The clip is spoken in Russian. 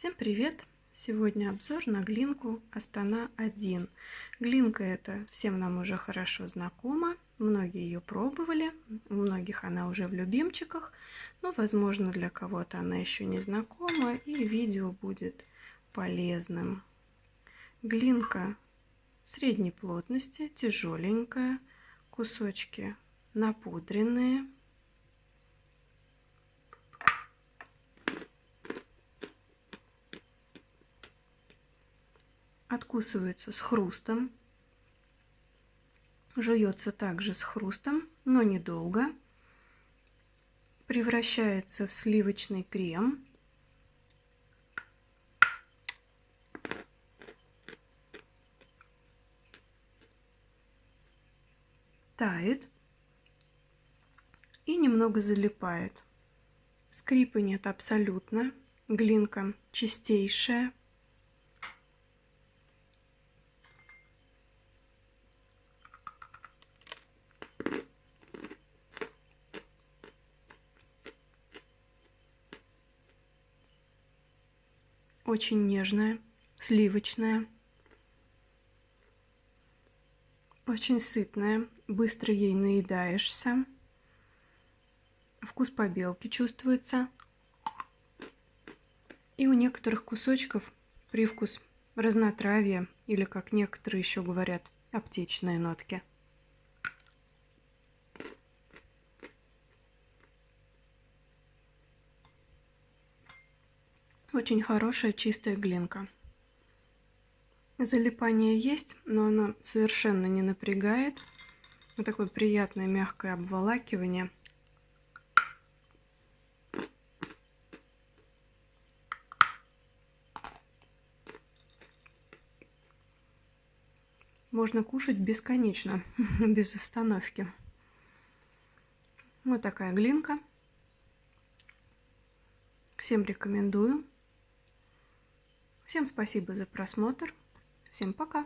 Всем привет! Сегодня обзор на глинку Астана 1. Глинка эта всем нам уже хорошо знакома, многие ее пробовали, у многих она уже в любимчиках, но возможно для кого-то она еще не знакома и видео будет полезным. Глинка средней плотности, тяжеленькая, кусочки напудренные. Откусывается с хрустом, жуется также с хрустом, но недолго. Превращается в сливочный крем. Тает и немного залипает. Скрипа нет абсолютно. Глинка чистейшая. Очень нежная, сливочная. Очень сытная, быстро ей наедаешься. Вкус побелки чувствуется. И у некоторых кусочков привкус разнотравья, или, как некоторые еще говорят, аптечные нотки. Очень хорошая чистая глинка. Залипание есть, но оно совершенно не напрягает. Вот такое приятное мягкое обволакивание. Можно кушать бесконечно, без остановки. Вот такая глинка. Всем рекомендую. Всем спасибо за просмотр. Всем пока.